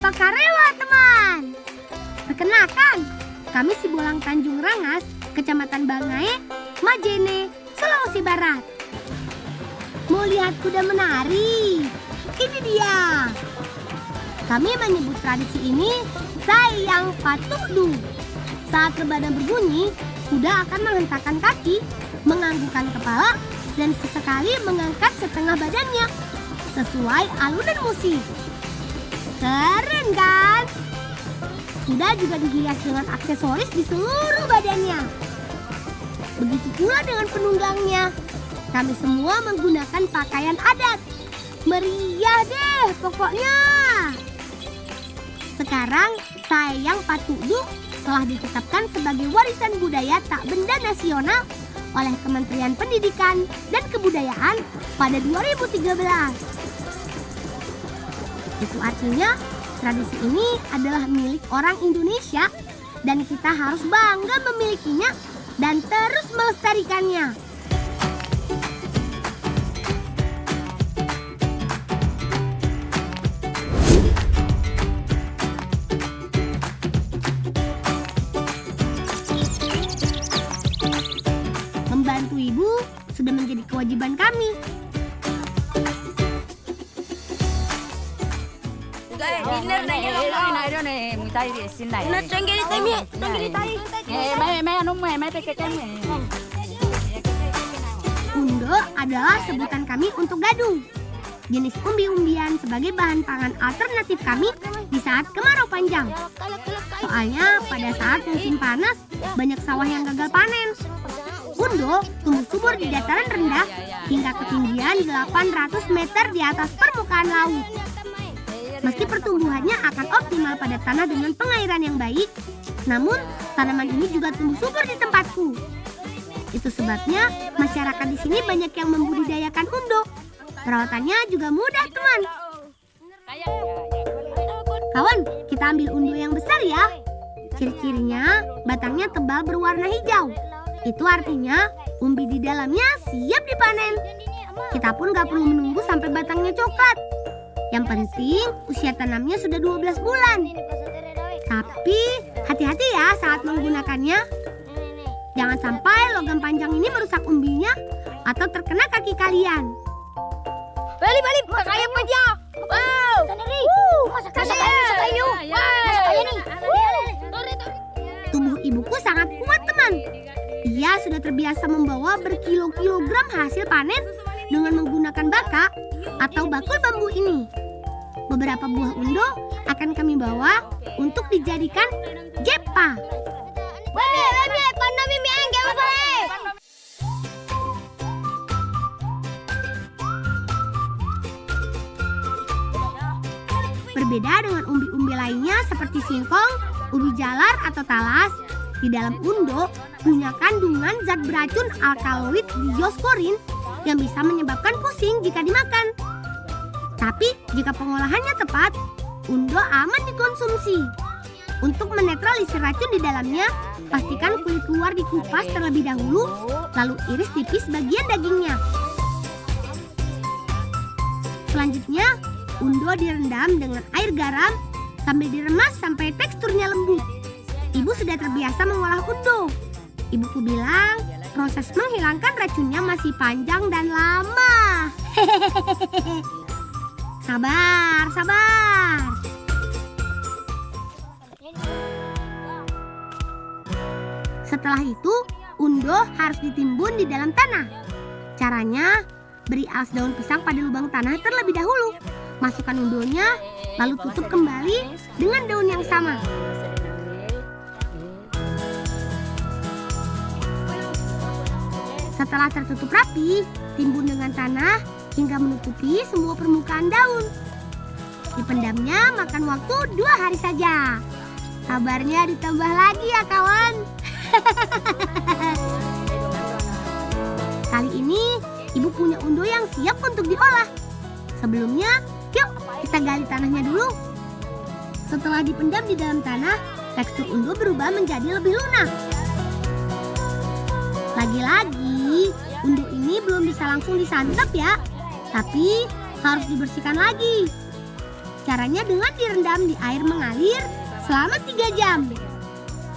Pakarewa teman. Perkenalkan, kami Sibolang Tanjung Rangas, Kecamatan Bangae, Majene, Sulawesi Barat. Mau lihat kuda menari? Ini dia. Kami menyebut tradisi ini Sayang Patudu. Saat rebana berbunyi, kuda akan menghentakkan kaki, menganggukkan kepala, dan sesekali mengangkat setengah badannya sesuai alunan musik. Keren kan? Kuda juga dihias dengan aksesoris di seluruh badannya. Begitu pula dengan penunggangnya. Kami semua menggunakan pakaian adat. Meriah deh pokoknya. Sekarang Sayang Patudu telah ditetapkan sebagai warisan budaya tak benda nasional oleh Kementerian Pendidikan dan Kebudayaan pada 2013. Itu artinya tradisi ini adalah milik orang Indonesia dan kita harus bangga memilikinya dan terus melestarikannya. Membantu ibu sudah menjadi kewajiban kami. Undo adalah sebutan kami untuk gadung. Jenis umbi-umbian sebagai bahan pangan alternatif kami di saat kemarau panjang. Soalnya pada saat musim panas banyak sawah yang gagal panen. Undo tumbuh subur di dataran rendah hingga ketinggian 800 meter di atas permukaan laut. Meski pertumbuhannya akan optimal pada tanah dengan pengairan yang baik, namun tanaman ini juga tumbuh subur di tempatku. Itu sebabnya masyarakat di sini banyak yang membudidayakan undo. Perawatannya juga mudah, teman. Kawan, kita ambil undo yang besar ya. Ciri-cirinya, batangnya tebal berwarna hijau. Itu artinya umbi di dalamnya siap dipanen. Kita pun gak perlu menunggu sampai batangnya coklat. Yang penting usia tanamnya sudah 12 bulan. Tapi hati-hati ya saat menggunakannya. Jangan sampai logam panjang ini merusak umbinya atau terkena kaki kalian. Balik, kayak aja. Wow. Masak kayu. Masak kayu nih. Tubuh ibuku sangat kuat, teman. Ia sudah terbiasa membawa berkilo-kilogram hasil panen dengan menggunakan baka atau bakul bambu ini. Beberapa buah undo akan kami bawa untuk dijadikan jepa. Berbeda dengan umbi-umbi lainnya seperti singkong, ubi jalar atau talas, di dalam undo punya kandungan zat beracun alkaloid dioskorin yang bisa menyebabkan pusing jika dimakan. Tapi jika pengolahannya tepat, undo aman dikonsumsi. Untuk menetralisir racun di dalamnya, pastikan kulit luar dikupas terlebih dahulu, lalu iris tipis bagian dagingnya. Selanjutnya, undo direndam dengan air garam sambil diremas sampai teksturnya lembut. Ibu sudah terbiasa mengolah undo. Ibuku bilang, proses menghilangkan racunnya masih panjang dan lama. Sabar. Setelah itu, undo harus ditimbun di dalam tanah. Caranya, beri alas daun pisang pada lubang tanah terlebih dahulu. Masukkan undonya, lalu tutup kembali dengan daun yang sama. Setelah tertutup rapi, timbun dengan tanah hingga menutupi semua permukaan daun. Dipendamnya makan waktu 2 hari saja. Sabarnya ditambah lagi ya kawan. Kali ini ibu punya undo yang siap untuk diolah. Sebelumnya, yuk kita gali tanahnya dulu. Setelah dipendam di dalam tanah, tekstur undo berubah menjadi lebih lunak. Lagi-lagi, undo ini belum bisa langsung disantap ya, tapi harus dibersihkan lagi. Caranya dengan direndam di air mengalir selama 3 jam.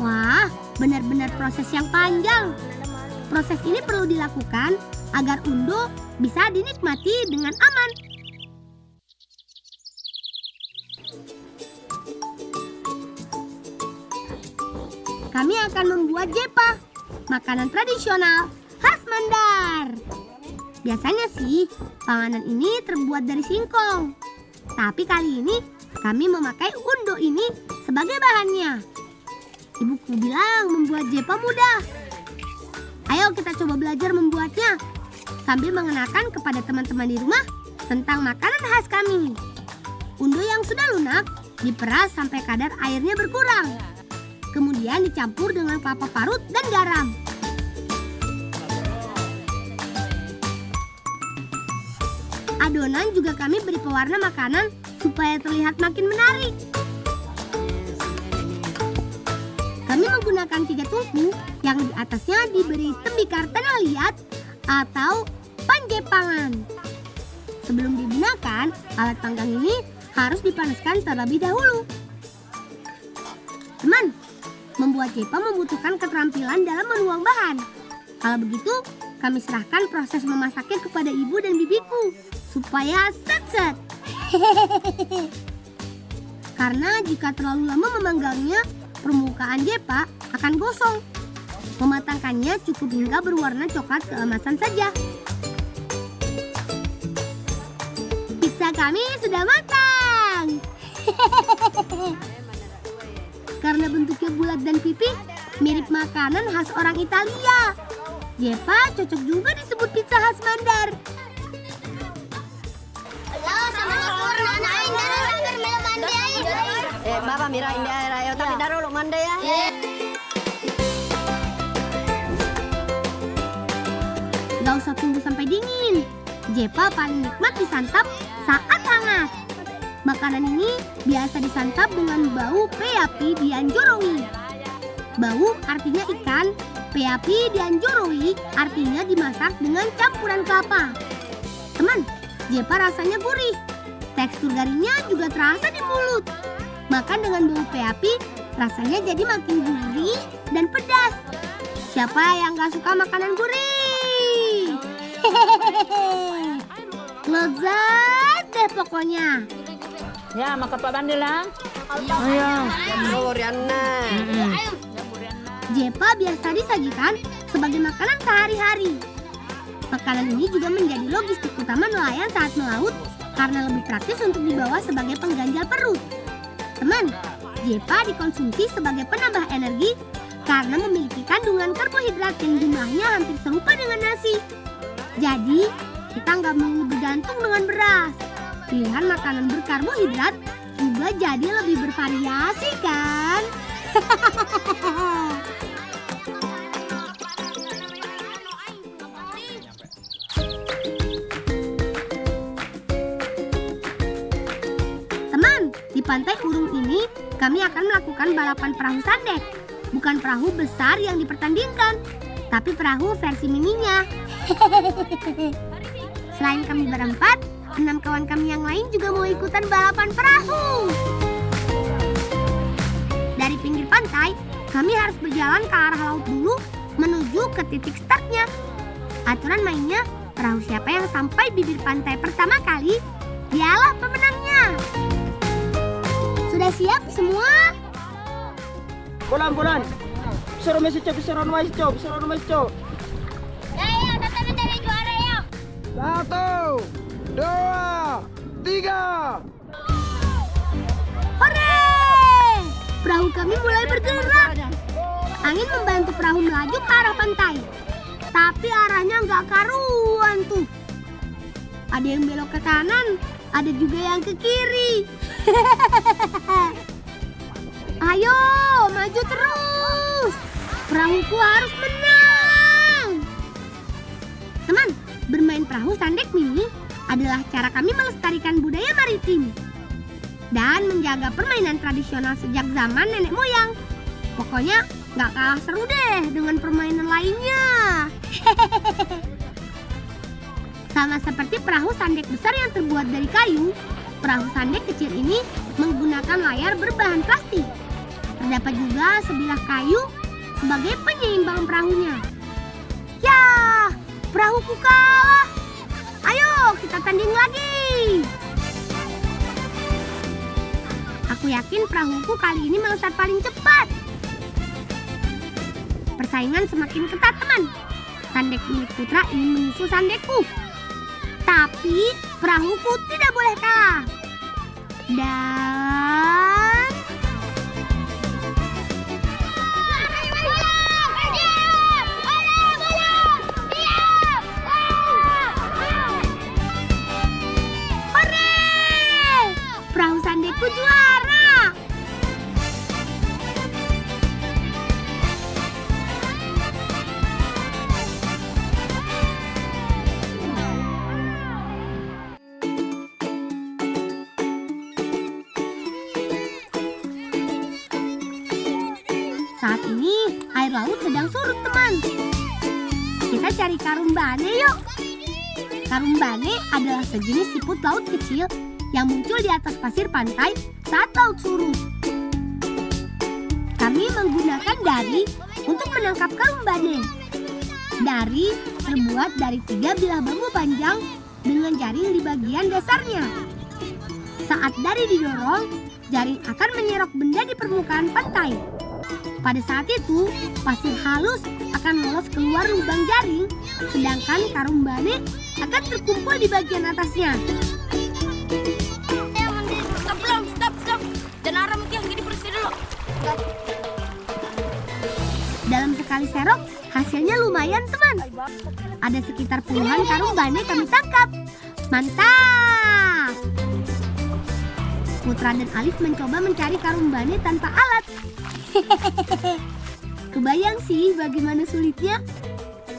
Wah, benar-benar proses yang panjang. Proses ini perlu dilakukan agar undo bisa dinikmati dengan aman. Kami akan membuat jepa, makanan tradisional khas Mandar. Biasanya sih, panganan ini terbuat dari singkong. Tapi kali ini kami memakai undo ini sebagai bahannya. Ibuku bilang membuat jepa mudah. Ayo kita coba belajar membuatnya sambil mengenalkan kepada teman-teman di rumah tentang makanan khas kami. Undo yang sudah lunak diperas sampai kadar airnya berkurang. Kemudian dicampur dengan kelapa parut dan garam. Adonan juga kami beri pewarna makanan supaya terlihat makin menarik. Kami menggunakan 3 tungku yang di atasnya diberi tembikar tanah liat atau panjepangan. Sebelum digunakan, alat panggang ini harus dipanaskan terlebih dahulu. Teman, membuat jepa membutuhkan keterampilan dalam menuang bahan. Kalau begitu, kami serahkan proses memasaknya kepada ibu dan bibiku supaya set-set. Karena jika terlalu lama memanggangnya, permukaan jepa akan gosong. Mematangkannya cukup hingga berwarna coklat keemasan saja. Pizza kami sudah matang. Karena bentuknya bulat dan pipih, mirip makanan khas orang Italia. Jepa cocok juga disebut pizza khas Mandar. Baba mira indah ayo tapi daro lo manda ya. Gak usah tunggu sampai dingin. Jepa paling nikmat disantap saat hangat. Makanan ini biasa disantap dengan bau peapi dianjuroi. Bau artinya ikan, peapi dianjuroi artinya dimasak dengan campuran kelapa. Teman, jepa rasanya gurih. Tekstur garingnya juga terasa di mulut. Makan dengan bau peapi, rasanya jadi makin gurih dan pedas. Siapa yang gak suka makanan gurih? Lezat deh pokoknya. Ya, maka Pak Bandel lah. Ayo. Jepa biasa disajikan sebagai makanan sehari-hari. Makanan ini juga menjadi logistik utama nelayan saat melaut karena lebih praktis untuk dibawa sebagai pengganjal perut. Teman, jepa dikonsumsi sebagai penambah energi karena memiliki kandungan karbohidrat yang jumlahnya hampir serupa dengan nasi. Jadi, kita nggak melulu bergantung dengan beras. Pilihan makanan berkarbohidrat juga jadi lebih bervariasi kan? Teman, di Pantai Urung ini kami akan melakukan balapan perahu sandek. Bukan perahu besar yang dipertandingkan, tapi perahu versi mininya. Selain kami berempat, 6 kawan kami yang lain juga mau ikutan balapan perahu. Dari pinggir pantai, kami harus berjalan ke arah laut dulu menuju ke titik startnya. Aturan mainnya, perahu siapa yang sampai bibir pantai pertama kali, dialah pemenangnya. Sudah siap semua? Bulan. Suruh Messi Cok. Ayo, kita mencari juara ya. 1, 2, 3. Hore! Perahu kami mulai bergerak. Angin membantu perahu melaju ke arah pantai. Tapi arahnya nggak karuan tuh. Ada yang belok ke kanan, ada juga yang ke kiri. Ayo, maju terus. Perahuku harus menang. Teman, bermain perahu sandek mini adalah cara kami melestarikan budaya maritim dan menjaga permainan tradisional sejak zaman nenek moyang. Pokoknya nggak kalah seru deh dengan permainan lainnya. Sama seperti perahu sandek besar yang terbuat dari kayu, Perahu sandek kecil ini menggunakan layar berbahan plastik. Terdapat juga sebilah kayu sebagai penyeimbang perahunya. Ya, perahuku kalah. Ayo kita tanding lagi. Aku yakin perahuku kali ini melesat paling cepat. Persaingan semakin ketat, teman. Sandek milik Putra ingin menyusul sandekku. Tapi perahuku tidak boleh kalah. Dan hore! Perahu sandekku juara. Saat ini air laut sedang surut, teman. Kita cari karumbane yuk. Karumbane adalah sejenis siput laut kecil yang muncul di atas pasir pantai saat laut surut. Kami menggunakan dari untuk menangkap karumbane. Dari terbuat dari 3 bilah bambu panjang dengan jaring di bagian dasarnya. Saat dari didorong, jaring akan menyerok benda di permukaan pantai. Pada saat itu, pasir halus akan lolos keluar lubang jaring, sedangkan karumbane akan terkumpul di bagian atasnya. Stop. Dan arah mungkin gini bersih dulu. Dalam sekali serok, hasilnya lumayan, teman. Ada sekitar puluhan karumbane kami tangkap. Mantap! Putra dan Alif mencoba mencari karumbane tanpa alat. Kebayang sih bagaimana sulitnya.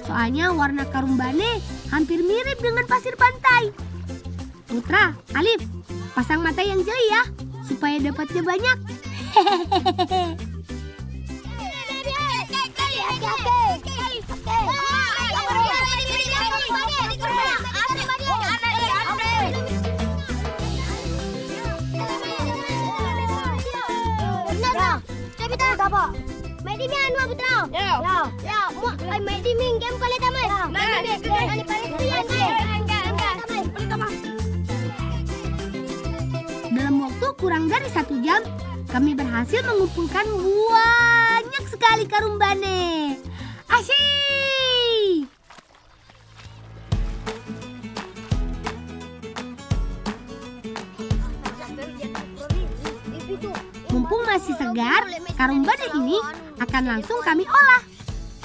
Soalnya warna karumbane hampir mirip dengan pasir pantai. Putra, Alif, pasang mata yang jeli ya, supaya dapatnya banyak. Mai di min anu Putra. Ya, mai di min game kali tamai. Dalam waktu kurang dari 1 jam, kami berhasil mengumpulkan banyak sekali karumbane. Asyik! Mumpung masih segar, karumbane ini akan langsung kami olah.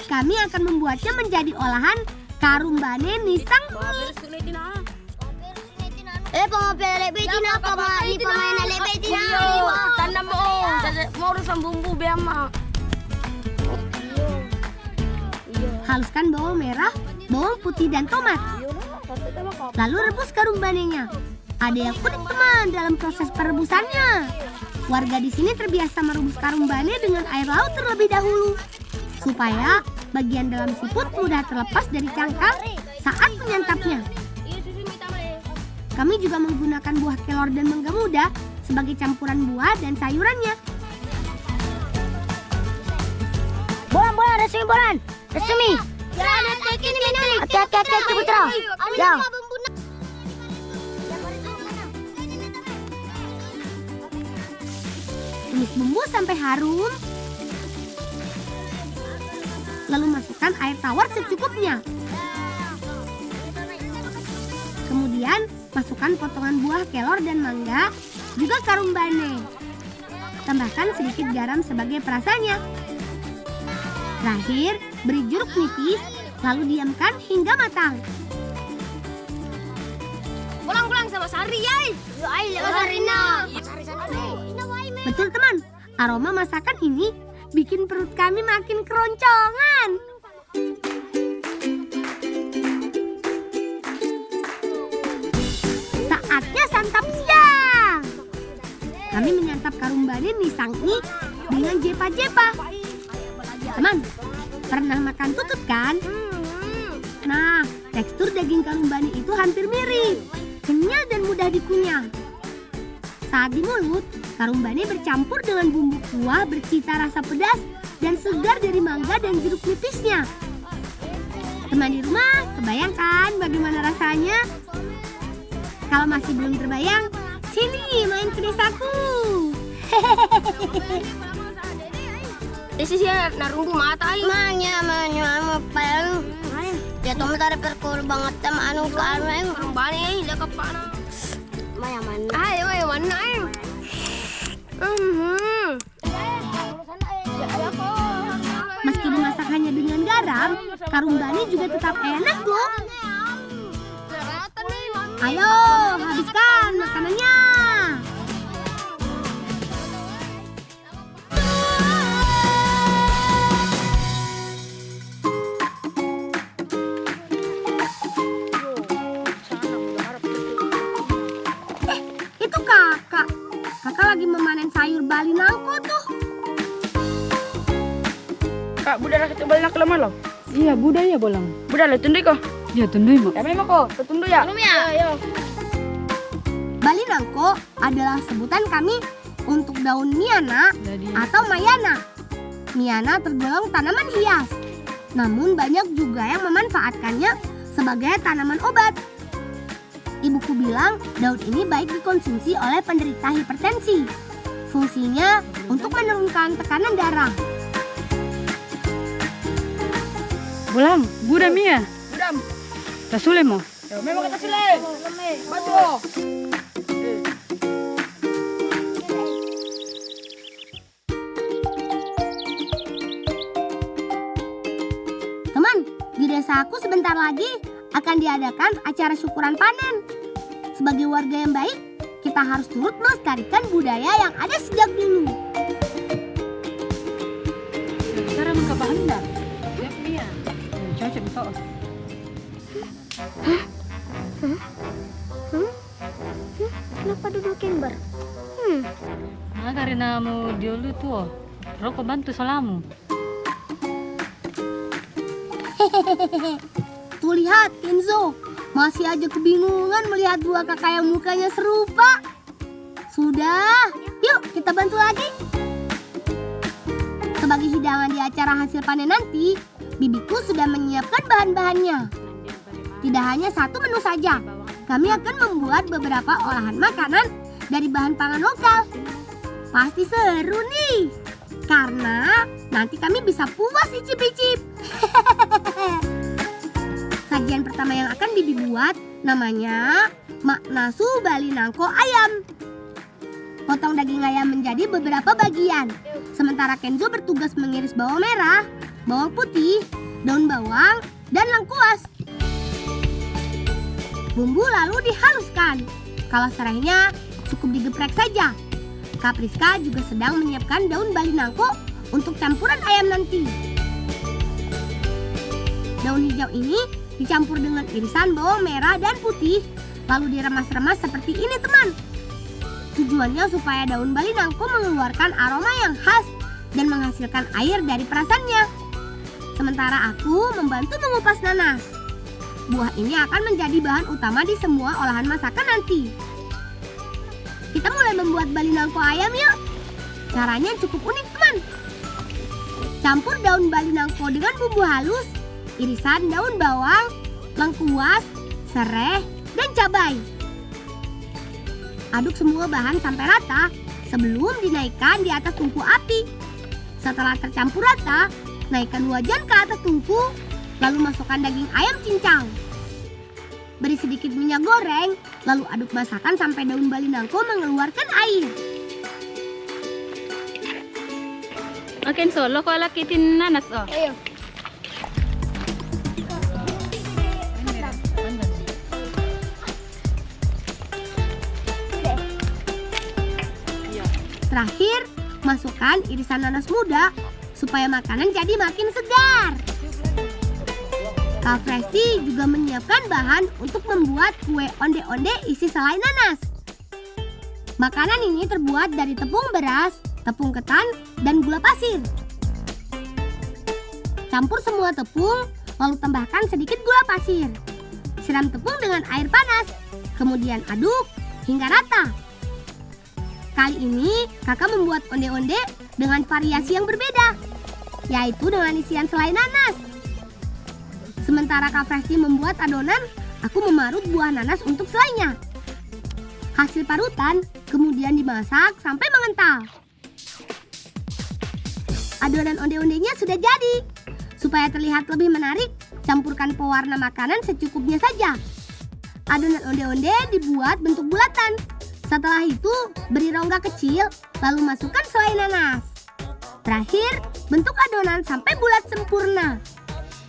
Kami akan membuatnya menjadi olahan karumbane nisang mie. Pemain lebetina, pemain lebetina. Tanam mau urusan bumbu biama. Haluskan bawang merah, bawang putih dan tomat. Lalu rebus karumbanenya. Ada yang unik, teman, dalam proses perebusannya. Warga di sini terbiasa merebus karumbane dengan air laut terlebih dahulu, supaya bagian dalam siput mudah terlepas dari cangkang saat menyantapnya. Kami juga menggunakan buah kelor dan mangga muda sebagai campuran buah dan sayurannya. Bolan, resmi bolan. Resmi. Hati-hati Putra. Ya. Tumis bumbu sampai harum. Lalu masukkan air tawar secukupnya. Kemudian masukkan potongan buah kelor dan mangga, juga karumbane. Tambahkan sedikit garam sebagai perasanya. Terakhir, beri jeruk nipis, lalu diamkan hingga matang. Pulang sama Sari, yai. Sarina. Betul, teman, aroma masakan ini bikin perut kami makin keroncongan. Saatnya santap siang. Kami menyantap karumbane nisang mie dengan jepa-jepa. Teman, pernah makan tutut kan? Nah, tekstur daging karumbane itu hampir mirip, kenyal dan mudah dikunyah. Saat di mulut, karumbane bercampur dengan bumbu kuah bercita rasa pedas dan segar dari mangga dan jeruk nipisnya. Teman di rumah, kebayangkan bagaimana rasanya? Kalau masih belum terbayang, sini main ke desaku. Desi siya narunggu mata ay. Manya payang. Ya tomo tara perkul banget sama anu ka anu ay karumbane ay lakap pana. Mayaman. Ay mayaman na ay. Meski dimasak hanya dengan garam, karumbane juga tetap enak loh. Ayo, habiskan makanannya. Itu kakak. Kakak lagi memanen sayur bali nangko tuh. Kak, budara kita balik nak lama loh. Iya, budaya bolang. Budara tunduy ko. Ya, tunduy mo. Kami mo ko, tunduy ya. Ayo. Bali nangko adalah sebutan kami untuk daun miana atau mayana. Miana tergolong tanaman hias. Namun banyak juga yang memanfaatkannya sebagai tanaman obat. Ibuku bilang daun ini baik dikonsumsi oleh penderita hipertensi. Fungsinya untuk menurunkan tekanan darah. Bolang, buda Mia. Budam. Tasule mo. Memang kita sile. Bato. Teman, di desaku sebentar lagi akan diadakan acara syukuran panen. Sebagai warga yang baik, kita harus turut melestarikan budaya yang ada sejak dulu. Cara mengkabahanda. Siap Mia. Cocok betul. Kenapa dudukin ber? Nah, karena mau dulu tuh. Rokok bantu salamu. Tuh lihat Kenzo, masih aja kebingungan melihat dua kakak yang mukanya serupa. Sudah, yuk kita bantu lagi. Sebagai hidangan di acara hasil panen nanti, bibiku sudah menyiapkan bahan-bahannya. Tidak hanya satu menu saja, kami akan membuat beberapa olahan makanan dari bahan pangan lokal. Pasti seru nih, karena nanti kami bisa puas icip-icip. Sajian pertama yang akan Bibi buat namanya mak nasu bali nangko ayam. Potong daging ayam menjadi beberapa bagian. Sementara Kenzo bertugas mengiris bawang merah, bawang putih, daun bawang, dan lengkuas. Bumbu lalu dihaluskan. Kalau serainya cukup digeprek saja. Kak Priska juga sedang menyiapkan daun bali nangko untuk campuran ayam nanti. Daun hijau ini dicampur dengan irisan bawang merah dan putih, lalu diremas-remas seperti ini teman. Tujuannya supaya daun bali nangko mengeluarkan aroma yang khas dan menghasilkan air dari perasannya. Sementara aku membantu mengupas nanas. Buah ini akan menjadi bahan utama di semua olahan masakan nanti. Kita mulai membuat bali nangko ayam yuk. Caranya cukup unik teman. Campur daun bali nangko dengan bumbu halus, irisan daun bawang, lengkuas, sereh, dan cabai. Aduk semua bahan sampai rata sebelum dinaikkan di atas tungku api. Setelah tercampur rata, naikkan wajan ke atas tungku, lalu masukkan daging ayam cincang. Beri sedikit minyak goreng, lalu aduk masakan sampai daun bali nangko mengeluarkan air. Oke, so lo ko lakitin nanas oh. Ayo. Terakhir, masukkan irisan nanas muda supaya makanan jadi makin segar. Kak Presti juga menyiapkan bahan untuk membuat kue onde-onde isi selai nanas. Makanan ini terbuat dari tepung beras, tepung ketan, dan gula pasir. Campur semua tepung, lalu tambahkan sedikit gula pasir. Siram tepung dengan air panas, kemudian aduk hingga rata. Kali ini kakak membuat onde-onde dengan variasi yang berbeda, yaitu dengan isian selai nanas. Sementara Kak Presti membuat adonan, aku memarut buah nanas untuk selainya. Hasil parutan kemudian dimasak sampai mengental. Adonan onde-ondenya sudah jadi. Supaya terlihat lebih menarik, campurkan pewarna makanan secukupnya saja. Adonan onde-onde dibuat bentuk bulatan. Setelah itu, beri rongga kecil, lalu masukkan selai nanas. Terakhir, bentuk adonan sampai bulat sempurna.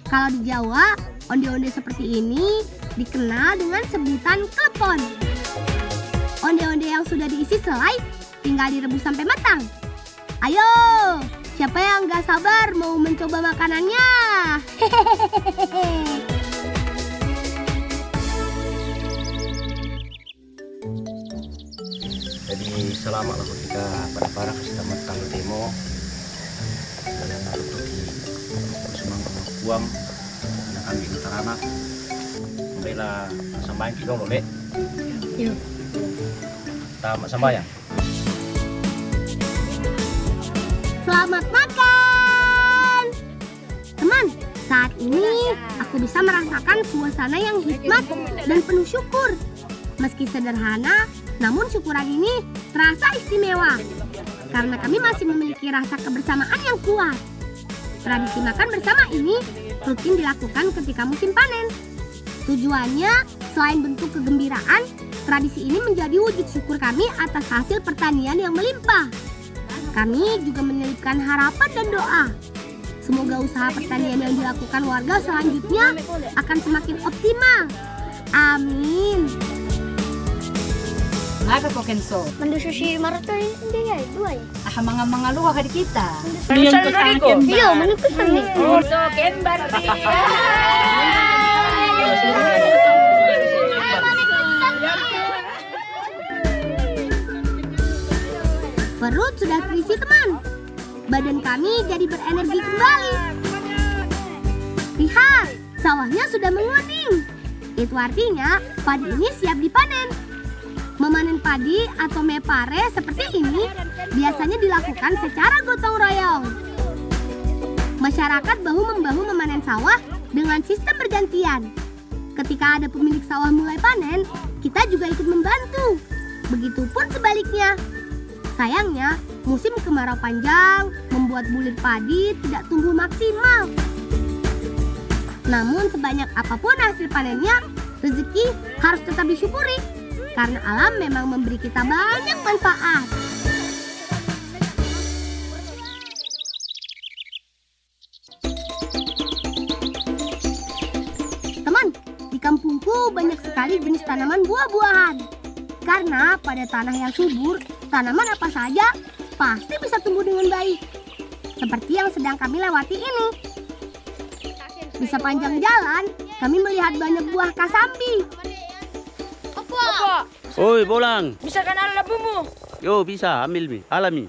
Kalau di Jawa, onde-onde seperti ini dikenal dengan sebutan klepon. Onde-onde yang sudah diisi selai tinggal direbus sampai matang. Ayo, siapa yang gak sabar mau mencoba makanannya? Jadi selama lah kita para kita matang demo dalam bentuk semang buang nak ambil terana membela sambayan kita boleh. Yuk. Tamat sambayan. Selamat makan! Teman, saat ini aku bisa merasakan suasana yang hikmat dan penuh syukur. Meski sederhana, namun syukuran ini terasa istimewa. Karena kami masih memiliki rasa kebersamaan yang kuat. Tradisi makan bersama ini rutin dilakukan ketika musim panen. Tujuannya, selain bentuk kegembiraan, tradisi ini menjadi wujud syukur kami atas hasil pertanian yang melimpah. Kami juga menyelipkan harapan dan doa. Semoga usaha pertanian yang dilakukan warga selanjutnya akan semakin optimal. Amin. Aga po Kenso. Mandusyo si Marta hindi ya, dua ya. Ah, mga luha ka di kita. Iya, manukusan nih. So, Kembar. Perut sudah terisi teman. Badan kami jadi berenergi kembali. Lihat, sawahnya sudah menguning. Itu artinya padi ini siap dipanen. Memanen padi atau mepare seperti ini biasanya dilakukan secara gotong royong. Masyarakat bahu-membahu memanen sawah dengan sistem bergantian. Ketika ada pemilik sawah mulai panen, kita juga ikut membantu. Begitupun sebaliknya. Sayangnya, musim kemarau panjang membuat bulir padi tidak tumbuh maksimal. Namun sebanyak apapun hasil panennya, rezeki harus tetap disyukuri. Karena alam memang memberi kita banyak manfaat. Teman, di kampungku banyak sekali jenis tanaman buah-buahan. Karena pada tanah yang subur, tanaman apa saja pasti bisa tumbuh dengan baik. Seperti yang sedang kami lewati ini. Di sepanjang jalan, kami melihat banyak buah kasambi. Apa? Oi, Bolang. Bisa kan ala labumu? Yo, bisa. Ambil mi. Alami.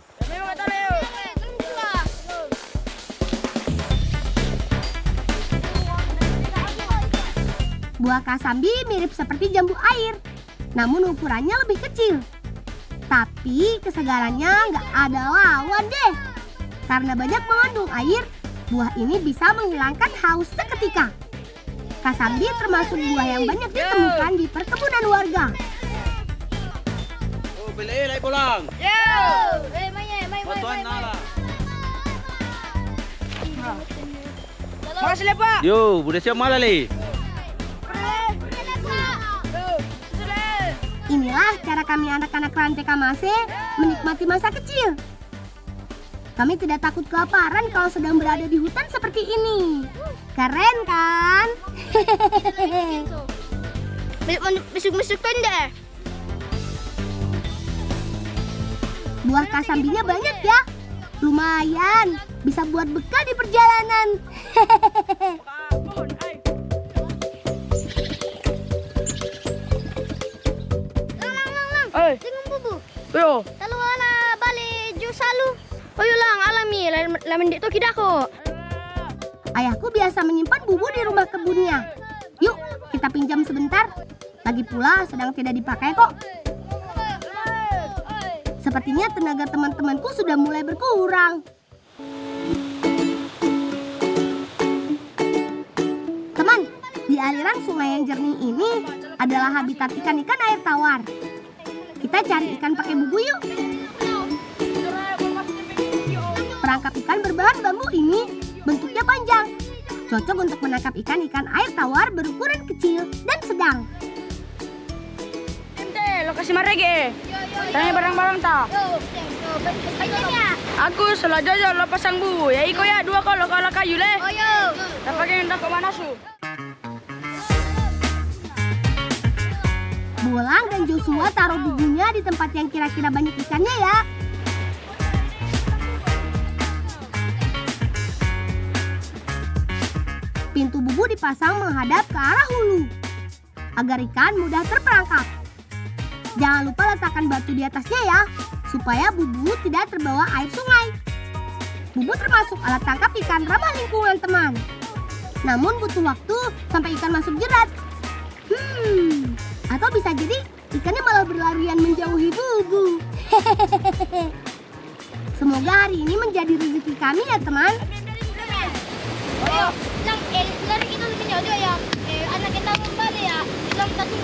Buah kasambi mirip seperti jambu air, namun ukurannya lebih kecil. Tapi kesegarannya nggak ada lawan deh. Karena banyak mengandung air, buah ini bisa menghilangkan haus seketika. Kasambi termasuk buah yang banyak ditemukan di perkebunan warga. Oh, beli lagi Bolang. Bantuan nala. Makasih Pak. Yo, udah siap malah le. Inilah cara kami anak-anak rantai Kamase menikmati masa kecil. Kami tidak takut kelaparan kalau sedang berada di hutan seperti ini. Keren kan? Besuk-besukkan deh. Buah kasambinya banyak ya. Lumayan, bisa buat bekal di perjalanan. Tingnan bubu. Yo. Kalau ana balik jo salu. Oyo lang alami lamen dik toki dako. Ayahku biasa menyimpan bubu di rumah kebunnya. Yuk, kita pinjam sebentar. Lagi pula sedang tidak dipakai kok. Sepertinya tenaga teman-temanku sudah mulai berkurang. Teman, di aliran sungai yang jernih ini adalah habitat ikan-ikan air tawar. Kita cari ikan pakai bubu yuk. Perangkap ikan berbahan bambu ini bentuknya panjang. Cocok untuk menangkap ikan-ikan air tawar berukuran kecil dan sedang. Lokasi marege. Tanya barang-barang tak? Aku selajah lo pasang bu. Ya iko ya 2 kalau kayu leh. Oh yo. Tak pakai hendak ke mana su? Bolang dan Joshua taruh bubunya di tempat yang kira-kira banyak ikannya ya. Pintu bubu dipasang menghadap ke arah hulu agar ikan mudah terperangkap. Jangan lupa letakkan batu di atasnya ya, supaya bubu tidak terbawa air sungai. Bubu termasuk alat tangkap ikan ramah lingkungan, teman. Namun butuh waktu sampai ikan masuk jerat. Atau bisa jadi ikannya malah berlarian menjauhi bubu. Semoga hari ini menjadi rezeki kami ya, teman. Ayo, lari kita lebih jauh ya. Anak kita kembali ya. Kita tadi.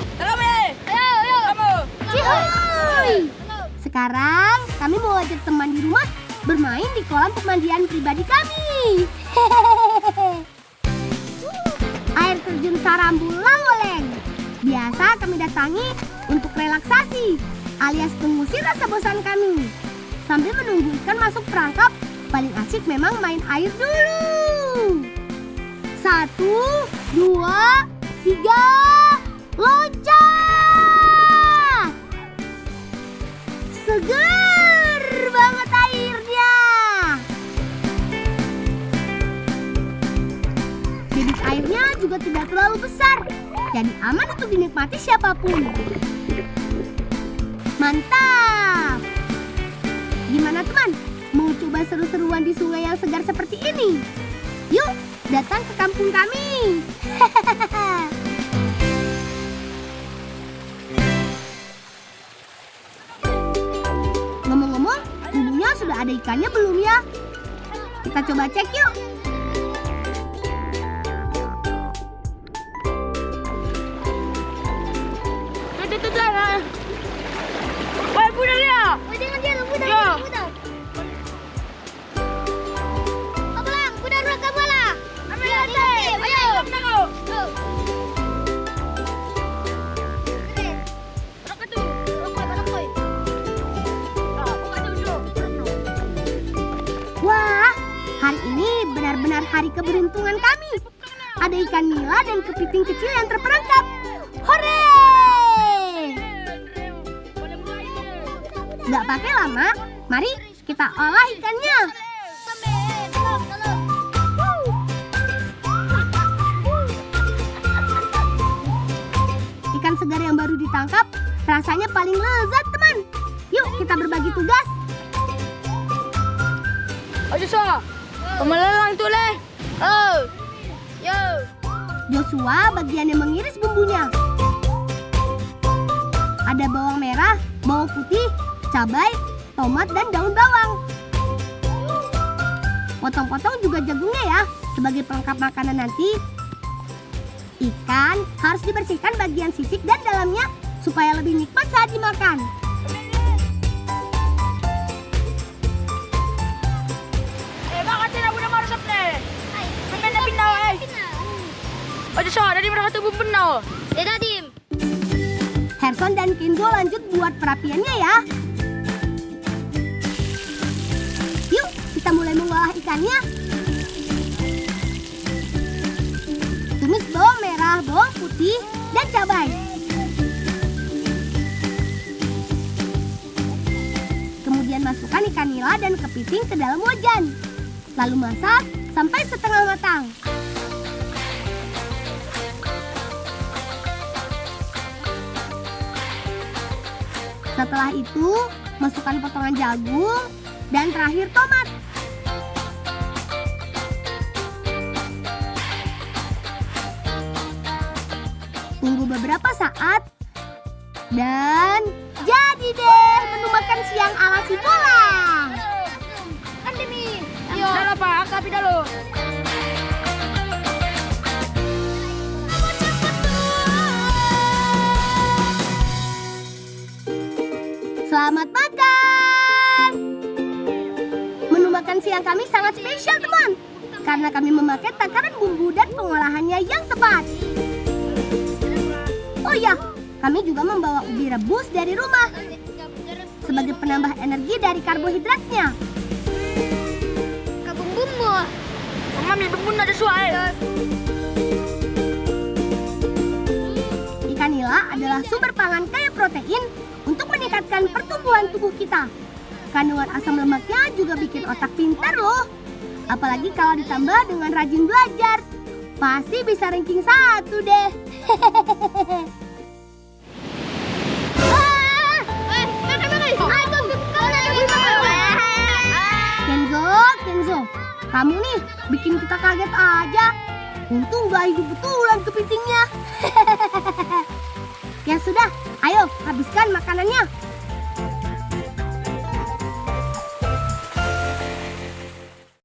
Ayo. Kamu. Cihuy! Sekarang kami mau ajak teman di rumah bermain di kolam pemandian pribadi kami. Air terjun Sarambulang Oleng. Biasa kami datangi untuk relaksasi alias mengusir rasa bosan kami. Sambil menunggu ikan masuk perangkap, paling asik memang main air dulu. 1, 2, 3, loncat! Seger banget airnya. Debit airnya juga tidak terlalu besar, jadi aman untuk dinikmati siapapun. Mantap! Gimana teman? Mau coba seru-seruan di sungai yang segar seperti ini? Yuk, datang ke kampung kami. Ngomong-ngomong, bubunya sudah ada ikannya belum ya? Kita coba cek yuk. Tuh lah. Woi, budak dia. Jangan dia, budak. Abang, budak dulu kamu lah. Ayo. Wah, hari ini benar-benar hari keberuntungan kami. Ada ikan nila dan kepiting kecil yang terperangkap. Hore! Gak pakai lama, mari kita olah ikannya. Ikan segar yang baru ditangkap rasanya paling lezat, teman. Yuk kita berbagi tugas. Ayo so. Pemelelang tu leh. Oh. Yo. Joshua bagian yang mengiris bumbunya. Ada bawang merah, bawang putih, cabai, tomat, dan daun bawang. Potong-potong juga jagungnya ya, sebagai pelengkap makanan nanti. Ikan harus dibersihkan bagian sisik dan dalamnya supaya lebih nikmat saat dimakan. Bakit na budak marusap na eh. Main na pinaw eh. Ayo so, dari berapa tu bumbu now? Dadim. Herson dan Kenzo lanjut buat perapiannya ya. Yuk, kita mulai mengolah ikannya. Tumis bawang merah, bawang putih, dan cabai. Kemudian masukkan ikan nila dan kepiting ke dalam wajan. Lalu masak sampai setengah matang. Setelah itu, masukkan potongan jagung dan terakhir tomat. Tunggu beberapa saat dan jadi deh menu makan siang ala si bola. Dalo pa, angkat dalo. Selamat makan. Menu makan siang kami sangat spesial, teman. Karena kami memakai takaran bumbu dan pengolahannya yang tepat. Oh ya, kami juga membawa ubi rebus dari rumah sebagai penambah energi dari karbohidratnya. Kabumbu. Mama ambil bumbu ada suai. Ikan nila adalah sumber pangan kaya protein untuk meningkatkan pertumbuhan tubuh kita. Kandungan asam lemaknya juga bikin otak pintar loh. Apalagi kalau ditambah dengan rajin belajar. Pasti bisa ranking 1 deh. Kenzo, kamu nih bikin kita kaget aja. Untung gak hidup betulan kepitingnya.